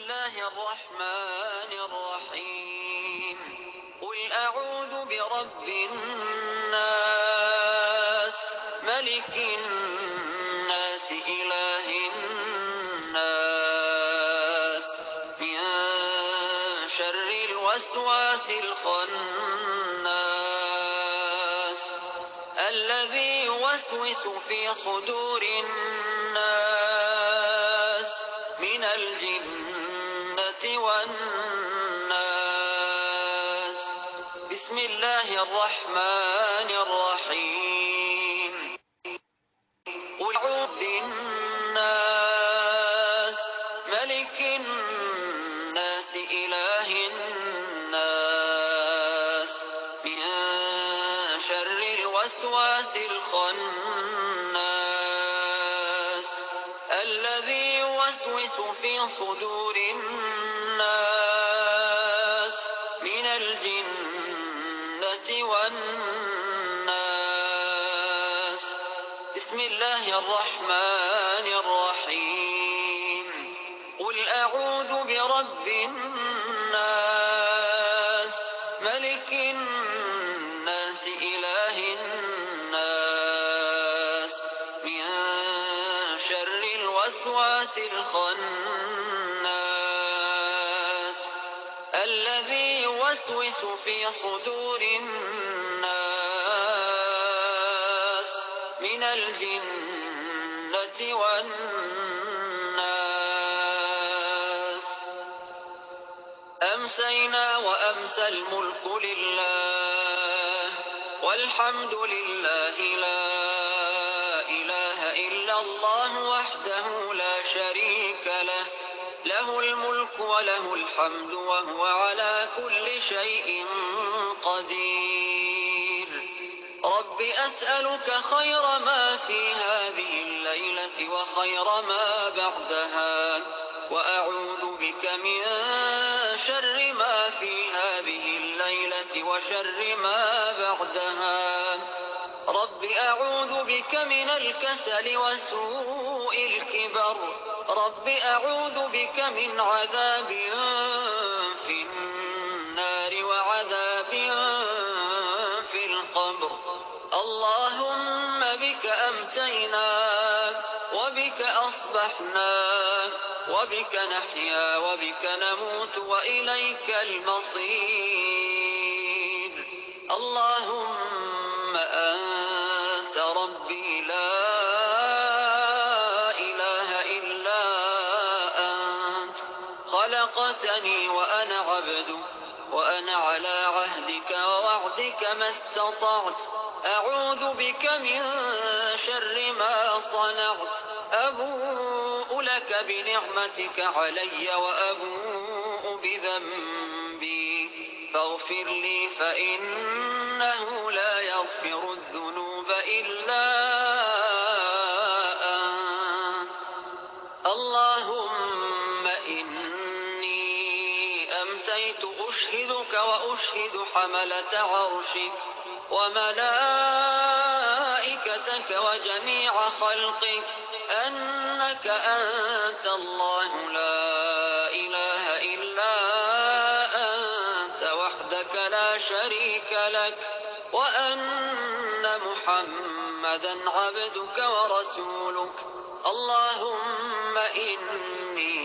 الله الرحمن الرحيم قل أعوذ برب الناس ملك الناس إله الناس من شر الوسواس الخناس الذي يوسوس في صدور الناس من الجنة والناس. بسم الله الرحمن الرحيم قل أعوذ بالناس ملك الناس إله الناس من شر الوسواس الخناس الذي يوسوس في صدور الناس من الجنة والناس. بسم الله الرحمن الرحيم قل أعوذ برب الناس ملك الناس إله الناس من شر الوسواس الخناس الذي يوسوس في صدور الناس من الجنة والناس. أمسينا وأمسى الملك لله والحمد لله لا إله إلا الله وحده لا شريك له له الملك وله الحمد وهو على كل شيء قدير. رب أسألك خير ما في هذه الليلة وخير ما بعدها وأعوذ بك من شر ما في هذه الليلة وشر ما بعدها. رب أعوذ بك من الكسل وسوء الكبر. رب أعوذ بك من عذاب في النار وعذاب في القبر. اللهم بك أمسينا وبك أصبحنا وبك نحيا وبك نموت وإليك المصير. اللهم أنت ربي لا إله إلا أنت خلقتني وأنا عبدك وأنا على عهدك ووعدك ما استطعت. أعوذ بك من شر ما صنعت. أبوء لك بنعمتك علي وأبوء بذنبي فاغفر لي فإنه لا يغفر الذنوب إلا أنت. اللهم إني أمسيت أشهدك وأشهد حملة عرشك وملائكتك وجميع خلقك أنك أنت الله لا إله إلا أنت وحدك لا شريك لك وأن محمدا عبدك ورسولك. اللهم إني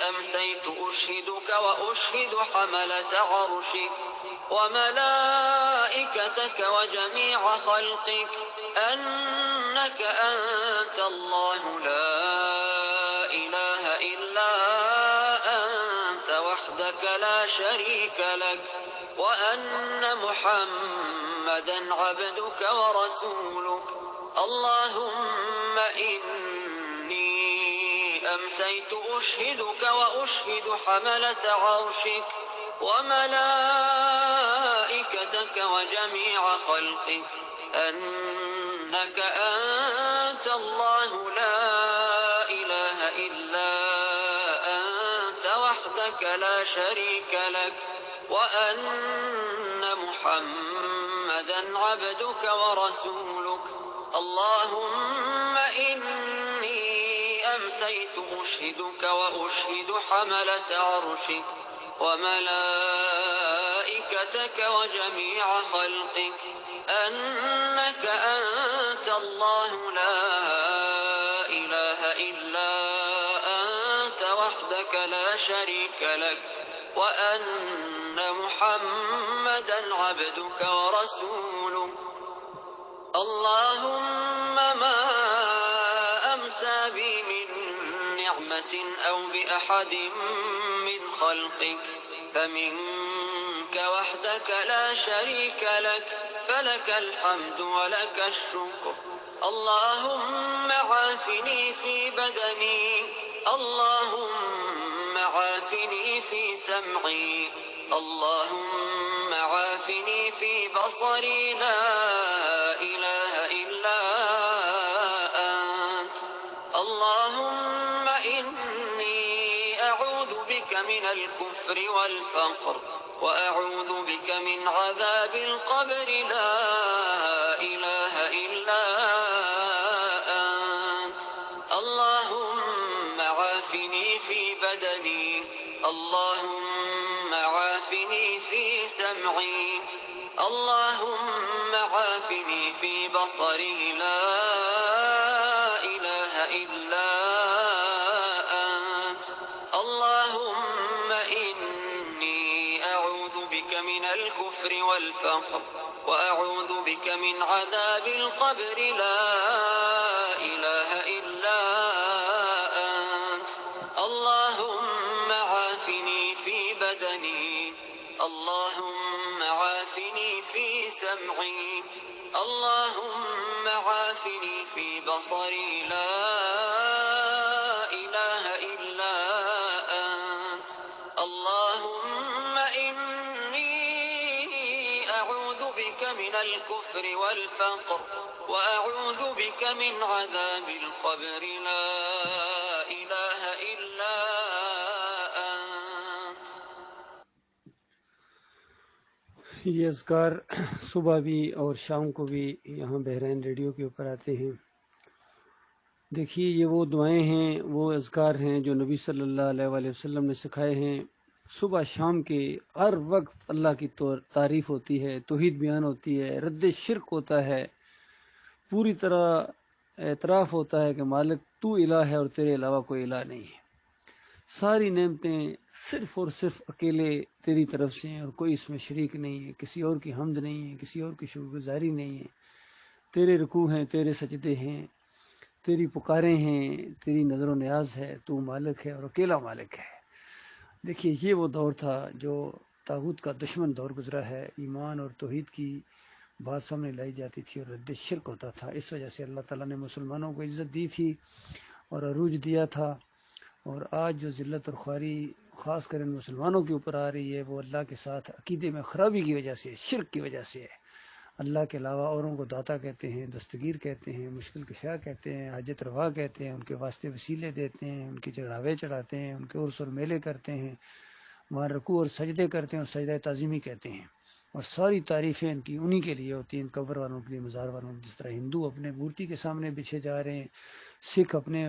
أمسيت أشهدك وأشهد حملة عرشك وملائكتك وجميع خلقك أنك أنت الله لا إله إلا أنت وحدك لا شريك لك وأن محمدا عبدك ورسولك. اللهم إني أمسيت أشهدك وأشهد حملة عرشك وملائكتك وجميع خلقك أنك أنت الله لا إله إلا أنت وحدك لا شريك لك وأن محمدا عبدك ورسولك. اللهم إني أمسيت أشهدك وأشهد حملة عرشك وملائكتك وجميع خلقك أنك أنت الله لا إله إلا أنت وحدك لا شريك لك وأن محمدا عبدك ورسولك. اللهم ما أمسى بي من نعمة أو بأحد من خلقك فمنك وحدك لا شريك لك فلك الحمد ولك الشكر. اللهم عافني في بدني اللهم عافني في سمعي اللهم عافني في بصري لا إله إلا أنت. اللهم إني أعوذ بك من الكفر والفقر وأعوذ بك من عذاب القبر لا إله إلا أنت. اللهم عافني في بدني اللهم عافني في سمعي اللهم عافني في بصري لا إله إلا أنت. اللهم إني أعوذ بك من الكفر والفقر وأعوذ بك من عذاب القبر لا إله إلا أنت. اللهم عافني في بدني اللهم عافني في سمعي اللهم عافني في بصري لا إله إلا أنت. اللهم إني أعوذ بك من الكفر والفقر وأعوذ بك من عذاب القبر لا إله إلا أنت. یہ اذکار صبح بھی اور شام کو بھی یہاں بحرین ریڈیو کے اوپر آتے ہیں. دیکھیے یہ وہ دعائیں ہیں، وہ اذکار ہیں جو نبی صلی اللہ علیہ وآلہ وسلم نے سکھائے ہیں. صبح شام کے ہر وقت اللہ کی تعریف ہوتی ہے، توحید بیان ہوتی ہے، رد شرک ہوتا ہے، پوری طرح اعتراف ہوتا ہے کہ مالک تو الہ ہے اور تیرے علاوہ کوئی الہ نہیں ہے. ساری نعمتیں صرف اور صرف اکیلے تیری طرف سے ہیں اور کوئی اس میں شریک نہیں ہے، کسی اور کی حمد نہیں ہے، کسی اور کی شکر گزاری نہیں ہے. تیرے رکوع ہیں، تیرے سجدے ہیں، تیری پکاریں ہیں، تیری نظر و نیاز ہے، تو مالک ہے اور اکیلا مالک ہے. دیکھیے یہ وہ دور تھا جو طاغوت کا دشمن دور گزرا ہے. ایمان اور توحید کی بات سامنے لائی جاتی تھی اور رد شرک ہوتا تھا. اس وجہ سے اللہ تعالیٰ نے مسلمانوں کو عزت دی تھی اور عروج دیا تھا. اور آج جو ذلت اور خواری خاص کر ان مسلمانوں کے اوپر آ رہی ہے وہ اللہ کے ساتھ عقیدے میں خرابی کی وجہ سے، شرک کی وجہ سے ہے. اللہ کے علاوہ اوروں کو داتا کہتے ہیں، دستگیر کہتے ہیں، مشکل کشا کہتے ہیں، حاجت روا کہتے ہیں، ان کے واسطے وسیلے دیتے ہیں، ان کے چڑھاوے چڑھاتے ہیں، ان کے عرس اور میلے کرتے ہیں، وہاں رکوع اور سجدے کرتے ہیں اور سجدہ تعظیمی کہتے ہیں. اور ساری تعریفیں ان کی انہی کے لیے ہوتی ہیں، قبر والوں کے لیے، مزار والوں کے. جس طرح ہندو اپنے مورتی کے سامنے بچھے جا رہے ہیں، سکھ اپنے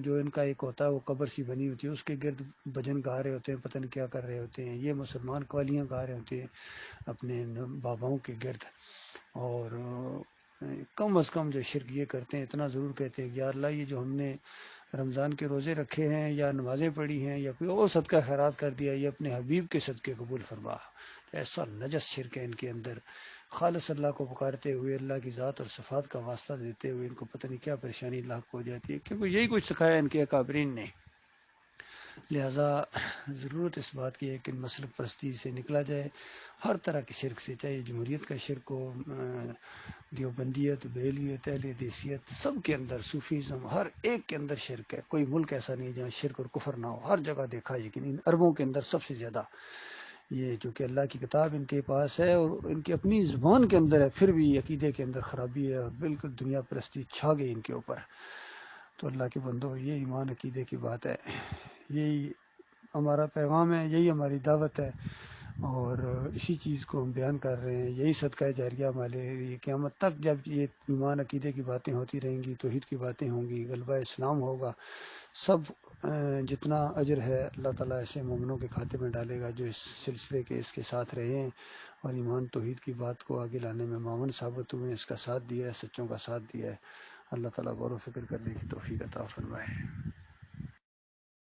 جو ان کا ایک ہوتا ہے وہ قبر سی بنی ہوتی ہے اس کے گرد بھجن گا رہے ہوتے ہیں، پتہ نہیں کیا کر رہے ہوتے ہیں. یہ مسلمان قوالیاں گا رہے ہوتے ہیں اپنے باباؤں کے گرد. اور کم از کم جو شرک یہ کرتے ہیں اتنا ضرور کہتے ہیں کہ یا اللہ یہ جو ہم نے رمضان کے روزے رکھے ہیں یا نمازیں پڑھی ہیں یا کوئی اور صدقہ خیرات کر دیا، یہ اپنے حبیب کے صدقے قبول فرما. ایسا نجس شرک ہے ان کے اندر. خالص اللہ کو پکارتے ہوئے، اللہ کی ذات اور صفات کا واسطہ دیتے ہوئے ان کو پتہ نہیں کیا پریشانی لاحق ہو جاتی ہے، کیونکہ یہی کچھ سکھایا ان کے اکابرین نے. لہذا ضرورت اس بات کی ہے کہ مسلک پرستی سے نکلا جائے، ہر طرح کے شرک سے، چاہے جمہوریت کا شرک ہو، دیوبندیت، بریلویت، اہل حدیثیت، سب کے اندر صوفیزم، ہر ایک کے اندر شرک ہے. کوئی ملک ایسا نہیں جہاں شرک اور کفر نہ ہو، ہر جگہ دیکھا. لیکن ان عربوں کے اندر سب سے زیادہ یہ، چونکہ اللہ کی کتاب ان کے پاس ہے اور ان کی اپنی زبان کے اندر ہے، پھر بھی عقیدے کے اندر خرابی ہے اور بالکل دنیا پرستی چھا گئی ان کے اوپر. تو اللہ کے بندو، یہ ایمان عقیدے کی بات ہے، یہی ہمارا پیغام ہے، یہی ہماری دعوت ہے. اور اسی چیز کو ہم بیان کر رہے ہیں. یہی صدقہ جاریہ ہمارے لیے قیامت تک جب یہ ایمان عقیدے کی باتیں ہوتی رہیں گی، توحید کی باتیں ہوں گی، غلبہ اسلام ہوگا، سب جتنا اجر ہے اللہ تعالیٰ ایسے مومنوں کے کھاتے میں ڈالے گا جو اس سلسلے کے اس کے ساتھ رہے ہیں اور ایمان توحید کی بات کو آگے لانے میں معاون ثابت ہوئے، اس کا ساتھ دیا ہے، سچوں کا ساتھ دیا ہے. اللہ تعالیٰ غور و فکر کرنے کی توفیق عطا فرمائے.